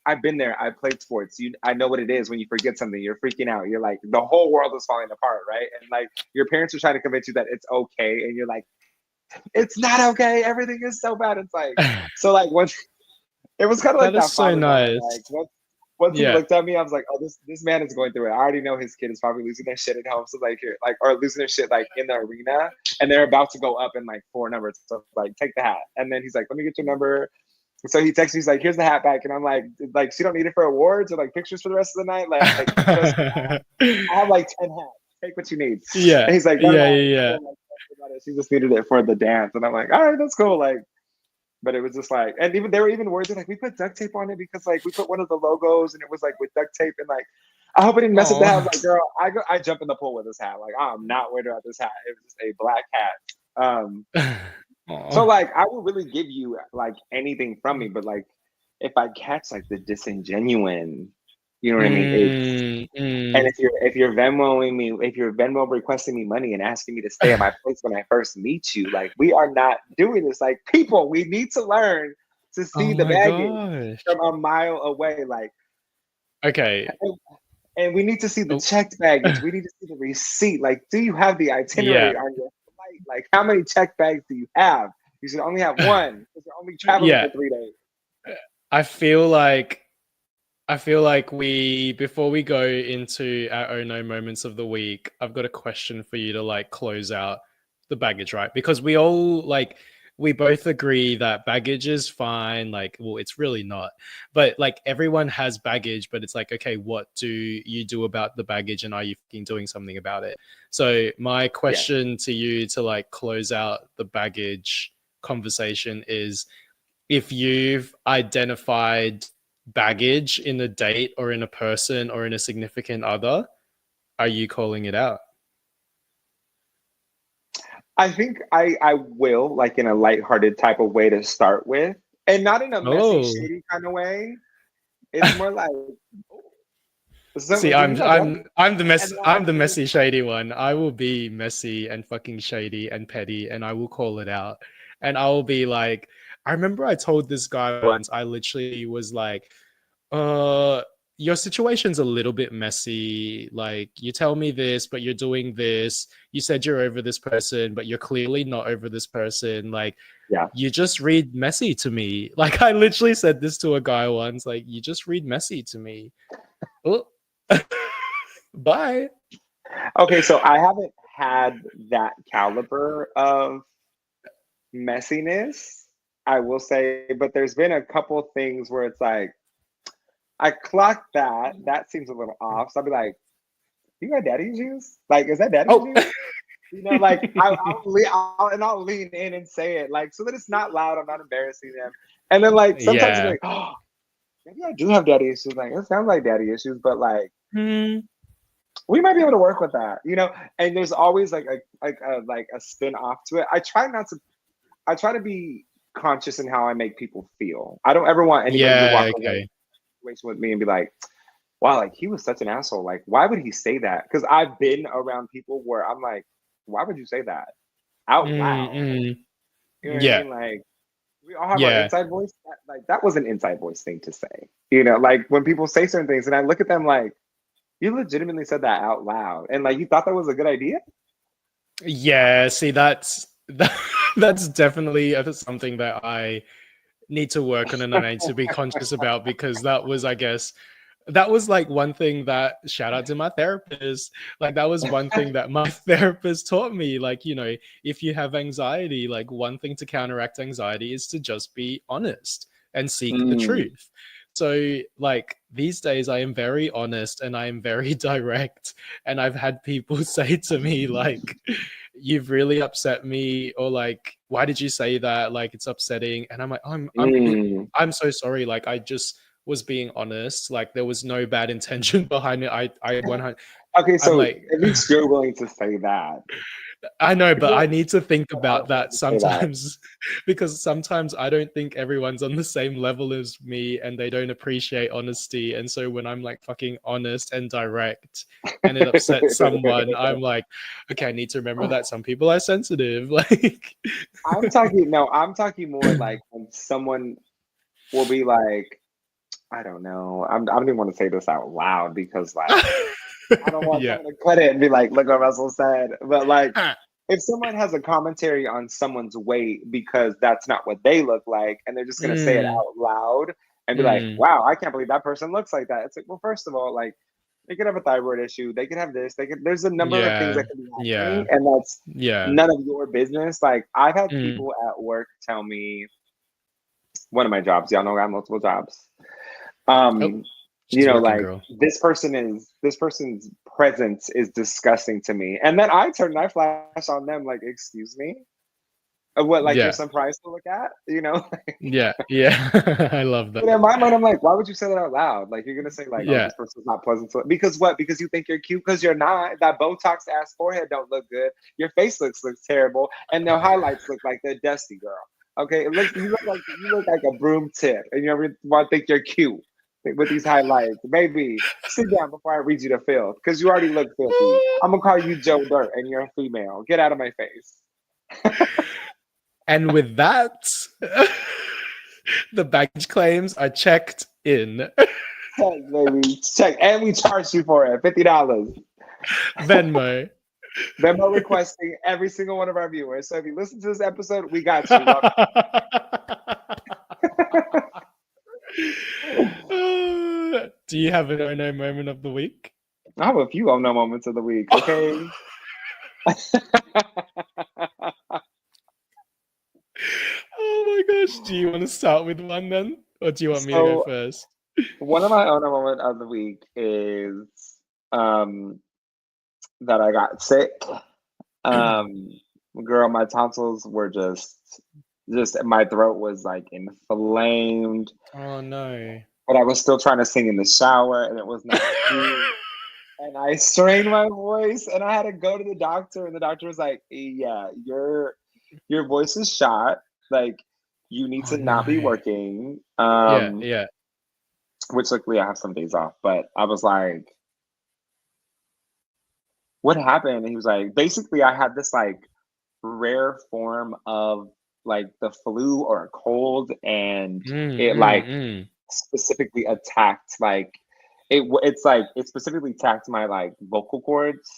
I've been there. I played sports. I know what it is when you forget something. You're freaking out. You're like, the whole world is falling apart, right? And like your parents are trying to convince you that it's okay, and you're like, it's not okay. Everything is so bad. It's like, so like once. It was kind of like That is that so father nice. moment. Like once he looked at me, I was like, "Oh, this man is going through it." I already know his kid is probably losing their shit at home. So like, here, like, or losing their shit like in the arena, and they're about to go up in like 4 numbers. So like, take the hat, and then he's like, "Let me get your number." So he texts me, he's like, "Here's the hat back," and I'm like, she don't need it for awards or like pictures for the rest of the night. Like I have like 10 hats. Take what you need. Yeah. And he's like, Yeah. She just needed it for the dance, and I'm like, all right, that's cool. Like. But it was just like, and even there were even words like we put duct tape on it because like we put one of the logos and it was like with duct tape and like I hope it didn't mess up the hat. I was like, girl, I jump in the pool with this hat. Like I'm not worried about this hat. It was just a black hat. So like I will really give you like anything from me, but like if I catch like the disingenuine, you know what I mean? And if you're Venmoing me, if you're Venmo requesting me money and asking me to stay at my place when I first meet you, like we are not doing this. Like people, we need to learn to see the baggage from a mile away. Like okay. And we need to see the checked baggage. We need to see the receipt. Like, do you have the itinerary on your flight? Like, how many checked bags do you have? You should only have one because you're only traveling for 3 days. I feel like before we go into our oh no moments of the week, I've got a question for you to like close out the baggage, right? Because we both agree that baggage is fine. Like, well, it's really not, but like everyone has baggage, but it's like, okay, what do you do about the baggage, and are you doing something about it? So my question to you to like close out the baggage conversation is, if you've identified baggage in a date or in a person or in a significant other, are you calling it out? I think I will, like in a lighthearted type of way to start with, and not in a messy, shady kind of way. It's more like, see, I'm the messy, shady one. I will be messy and fucking shady and petty, and I will call it out, and I will be like, I remember I told this guy once, I literally was like, your situation's a little bit messy. Like, you tell me this, but you're doing this. You said you're over this person, but you're clearly not over this person. Like, you just read messy to me. Like, I literally said this to a guy once. Like, you just read messy to me. Oh. Bye. Okay, so I haven't had that caliber of messiness, I will say, but there's been a couple things where it's like, I clock that. That seems a little off. So I'll be like, you got daddy issues? Like, is that daddy Oh. issues? You know, like I'll lean in and say it, like, so that it's not loud. I'm not embarrassing them. And then like sometimes you're Yeah. like, oh, maybe I do have daddy issues. Like, it sounds like daddy issues, but like we might be able to work with that, you know. And there's always like a spin off to it. I try to be conscious in how I make people feel. I don't ever want anybody to walk away with me and be like, wow, like he was such an asshole. Like, why would he say that? Because I've been around people where I'm like, why would you say that out loud? You know what I mean? Like, we all have our inside voice. That was an inside voice thing to say. You know, like when people say certain things, and I look at them like, you legitimately said that out loud, and like you thought that was a good idea. Yeah, see, that's definitely something that I need to work on and I need to be conscious about, because that was, I guess, that was like one thing that, shout out to my therapist, like that was one thing that my therapist taught me. Like, you know, if you have anxiety, like one thing to counteract anxiety is to just be honest and seek the truth. So like these days I am very honest and I am very direct, and I've had people say to me like, you've really upset me, or like, why did you say that? Like, it's upsetting. And I'm like, I'm so sorry. Like, I just was being honest. Like, there was no bad intention behind it. I 100. Okay, so like, at least you're willing to say that. I know, but I need to think about that sometimes because sometimes I don't think everyone's on the same level as me and they don't appreciate honesty. And so when I'm like fucking honest and direct and it upsets someone, I'm like, okay, I need to remember that some people are sensitive. Like, I'm talking more like when someone will be like, I don't know. I don't even want to say this out loud because like I don't want someone to cut it and be like, look what Russell said. But like, if someone has a commentary on someone's weight because that's not what they look like, and they're just going to say it out loud and be like, wow, I can't believe that person looks like that. It's like, well, first of all, like, they could have a thyroid issue. They could have this. There's a number of things that could be happening, and that's none of your business. Like, I've had people at work tell me, one of my jobs, y'all know I got multiple jobs. You know, like this person's presence is disgusting to me, and then I turn and I flash on them like, excuse me, what, like you're some prize to look at, you know? I love that. But in my mind, I'm like, why would you say that out loud? Like, you're gonna say like, oh, this person's not pleasant to, because what? Because you think you're cute? Because you're not. That Botox ass forehead don't look good. Your face looks terrible, and the highlights look like they're dusty, girl. Okay, you look like a broom tip, and you ever want to think you're cute with these highlights. Baby, sit down before I read you the filth, because you already look filthy. I'm gonna call you Joe Dirt, and you're a female. Get out of my face. And with that, the baggage claims are checked in. Check, baby, check, and we charge you for it, $50. Venmo Requesting every single one of our viewers. So if you listen to this episode, we got you. Do you have an oh no moment of the week? I have a few oh no moments of the week. Okay. Oh my gosh! Do you want to start with one then, or do you want me to go first? One of my oh no moment of the week is that I got sick. Girl, my tonsils were just my throat was like inflamed. Oh no. But I was still trying to sing in the shower, and it was not cute. And I strained my voice, and I had to go to the doctor, and the doctor was like, yeah, your voice is shot. Like, you need to not be working. Which luckily I have some days off, but I was like, what happened? And he was like, basically I had this like rare form of like the flu or a cold, and it specifically attacked like it specifically attacked my like vocal cords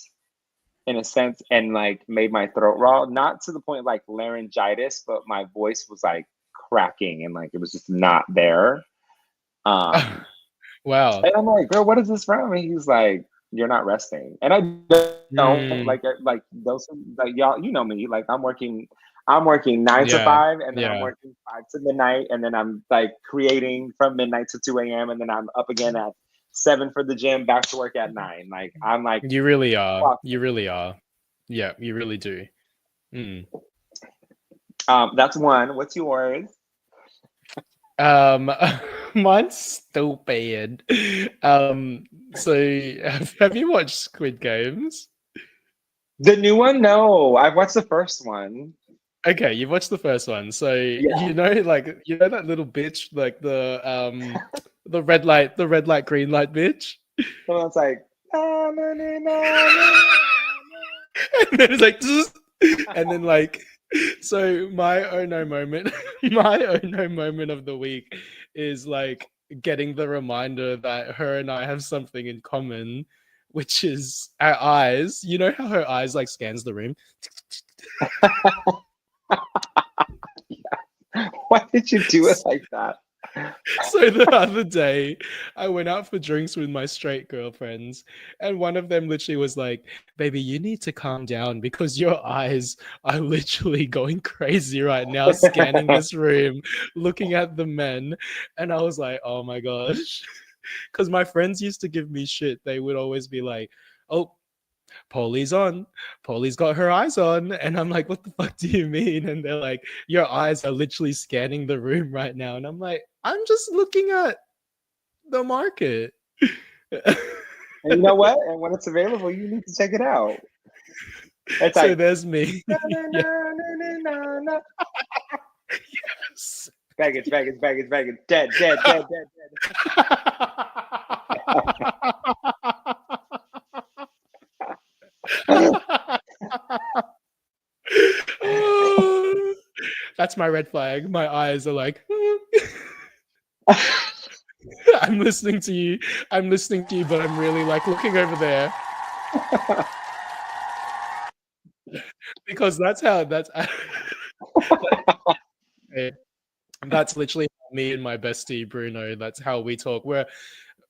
in a sense, and like made my throat raw, not to the point of like laryngitis, but my voice was like cracking and like it was just not there. Wow. And I'm like, girl, what is this from? And he's like, you're not resting. And I don't like those, like, y'all, you know me, like I'm I'm working 9 to Yeah. 5, and then I'm Yeah. working 5 to midnight, and then I'm like creating from midnight to 2 a.m. and then I'm up again at 7 for the gym, back to work at 9. Like I'm like, You really are. fuck. You really are. Yeah, you really do. Mm. That's one. What's yours? Mine's stupid. So have you watched Squid Games? The new one? No, I've watched the first one. Okay, you've watched the first one. So Yeah. you know that little bitch, like the red light, green light bitch? Someone's like, "Na, na, na, na, na." And then it's like "Zzz." And then like so my oh no moment my oh no moment of the week is like getting the reminder that her and I have something in common, which is our eyes. You know how her eyes like scans the room? Why did you do it like that? So the other day, I went out for drinks with my straight girlfriends, and one of them literally was like, "Baby, you need to calm down because your eyes are literally going crazy right now, scanning this room, looking at the men." And I was like, "Oh my gosh," because my friends used to give me shit. They would always be like, "Oh, Polly's on. Polly's got her eyes on." And I'm like, "What the fuck do you mean?" And they're like, "Your eyes are literally scanning the room right now." And I'm like, "I'm just looking at the market." And you know what? And when it's available, you need to check it out. It's So like, there's me. na, na, Yeah. na, na, na, na. Yes. Baggage, baggage, baggage, baggage. Dead, dead, dead, dead, dead. Oh, that's my red flag. My eyes are like, I'm listening to you. I'm listening to you, but I'm really like looking over there. Because that's that's literally me and my bestie Bruno. That's how we talk. Where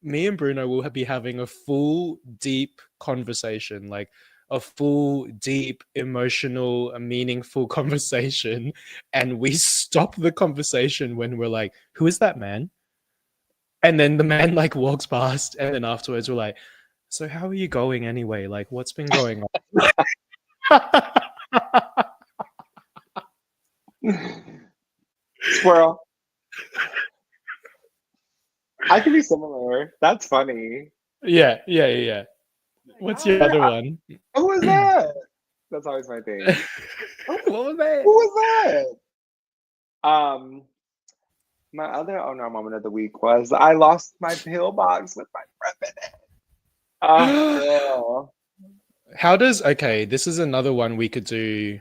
me and Bruno will be having a full deep conversation, like a full deep emotional meaningful conversation, and we stop the conversation when we're like, "Who is that man?" And then the man like walks past, and then afterwards we're like, "So how are you going anyway? Like, what's been going on?" Squirrel. I can be similar. That's funny. Yeah. What's your other one? Who was that? That's always my thing. What was that? Who was that? My other oh no moment of the week was I lost my pillbox with my breath in it. Oh, How does okay? This is another one we could do.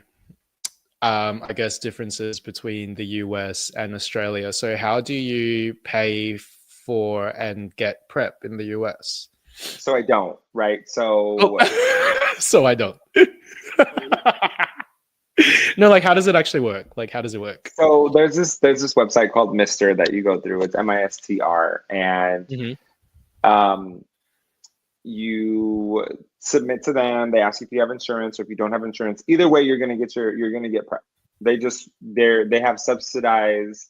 I guess differences between the US and Australia. So, how do you pay for and get prep in the US? so I don't, right? So So I don't. No, like how does it actually work? Like how does it work? so there's this website called Mister that you go through. It's MISTR, and Mhm. you submit to them. They ask you if you have insurance or if you don't have insurance. Either way, you're gonna get prep. They have subsidized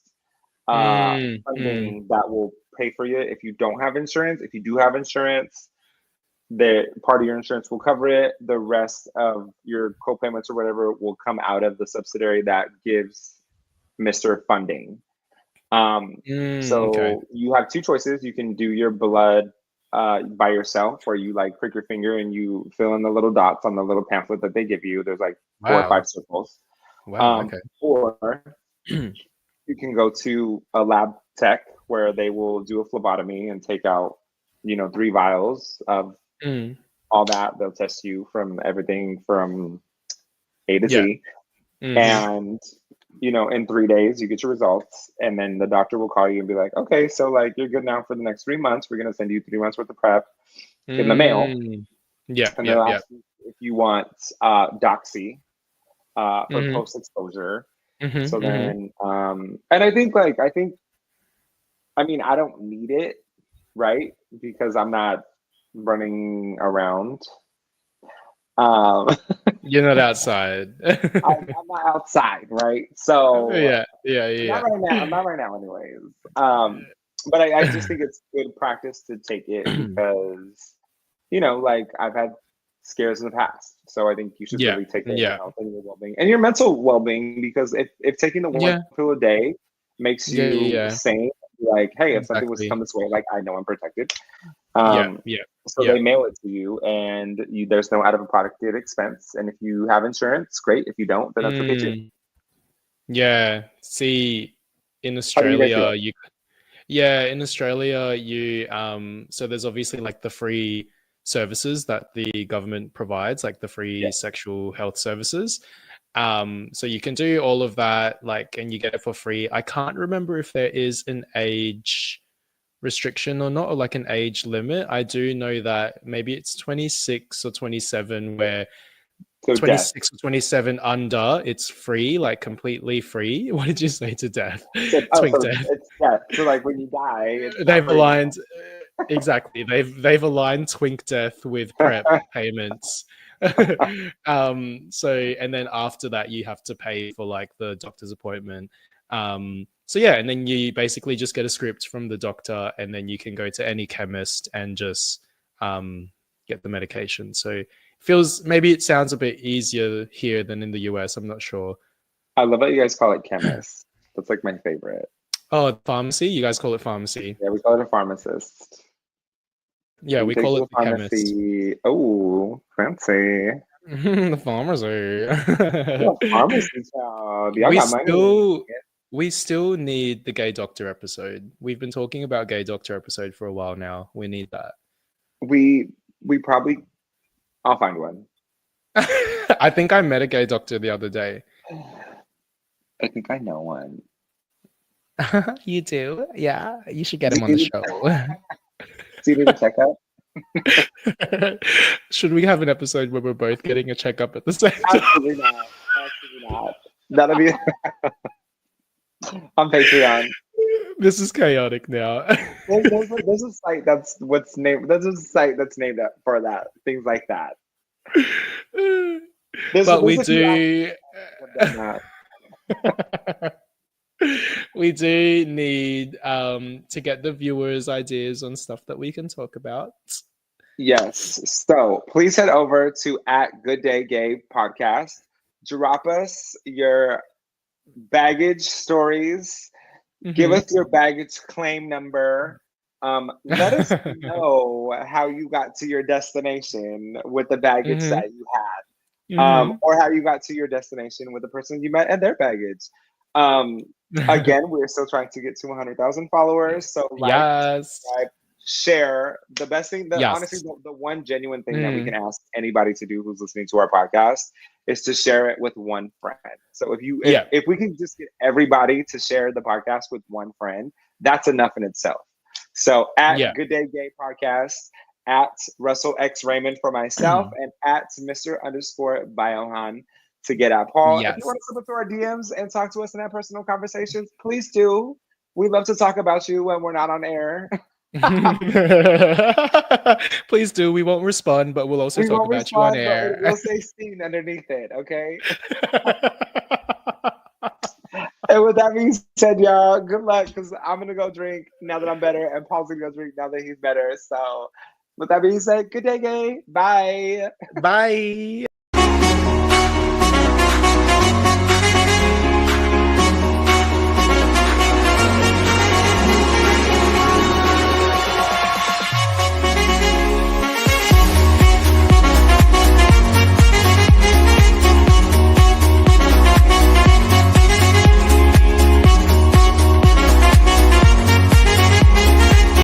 funding that will pay for you if you don't have insurance. If you do have insurance, the part of your insurance will cover it. The rest of your co-payments or whatever will come out of the subsidiary that gives Mr. funding. Okay. You have two choices. You can do your blood by yourself, where you like prick your finger and you fill in the little dots on the little pamphlet that they give you. There's like 4 or 5 circles. Wow. Okay. Or you can go to a lab tech where they will do a phlebotomy and take out, 3 vials of all that. They'll test you from everything from A to Z. And, in 3 days, you get your results. And then the doctor will call you and be like, okay, so like you're good now for the next 3 months. We're going to send you 3 months worth of prep in the mail. Yeah. And they'll ask you if you want Doxy for post exposure. So then, and I think I don't need it, right? Because I'm not running around. You're not outside. I'm not outside, right? So Yeah. not right now. Not right now, anyways. But I just think it's good practice to take it because, like I've had scares in the past. So I think you should Yeah, really take care of yeah. your health and your well-being and your mental well-being, because if taking the one pill a day makes you Yeah. sane, like, hey, if something was to Exactly. come this way, like I know I'm protected. Yeah. So they mail it to you, and there's no out-of-pocket expense. And if you have insurance, great. If you don't, then that's okay too. Yeah. See, in How do you guys feel? Australia, in Australia, so there's obviously like the free services that the government provides, like the free sexual health services. So you can do all of that, like, and you get it for free. I can't remember if there is an age restriction or not, or like an age limit. I do know that maybe it's 26 or 27, where So 26 or 27 under, it's free, like completely free. What did you say to death? Twink So death. it's death. So like when you die, it's not They've free. aligned exactly. They've aligned twink death with PrEP payments. So and then after that you have to pay for like the doctor's appointment. So yeah, and then you basically just get a script from the doctor, and then you can go to any chemist and just get the medication. So maybe it sounds a bit easier here than in the US. I'm not sure. I love that you guys call it chemist. That's like my favorite. Oh, pharmacy? You guys call it pharmacy? Yeah, we call it a pharmacist. Yeah, we call it the chemist. Oh, fancy. The pharmacy. Pharmacy child. Y'all got money. We still need the gay doctor episode. We've been talking about gay doctor episode for a while now. We need that. We probably. I'll find one. I think I met a gay doctor the other day. I think I know one. You do? Yeah. You should get him on the show. Do you need a checkup? Should we have an episode where we're both getting a checkup at the same time? Absolutely not. Absolutely not. That'll be on Patreon. This is chaotic now. There's a site that's named for that. Things like that. But we do. We do need to get the viewers' ideas on stuff that we can talk about. Yes. So please head over to @GoodDayGay Podcast. Drop us your baggage stories. Give us your baggage claim number. Let us know how you got to your destination with the baggage that you had, or how you got to your destination with the person you met and their baggage. Again, we're still trying to get to 100,000 followers. So subscribe, share. The best thing, honestly, the one genuine thing that we can ask anybody to do who's listening to our podcast is to share it with one friend. So if we can just get everybody to share the podcast with one friend, that's enough in itself. So Good Day Gay Podcast, Russell X Raymond for myself, and Mr_Biohan to get at Paul. If you want to come into our DMs and talk to us and have personal conversations, please do. We love to talk about you when we're not on air. Please do. We won't respond, but we'll also talk about you on air. We'll say seen underneath it, okay? And with that being said, y'all, good luck, because I'm going to go drink now that I'm better, and Paul's going to go drink now that he's better. So with that being said, good day, gay. Bye. Bye.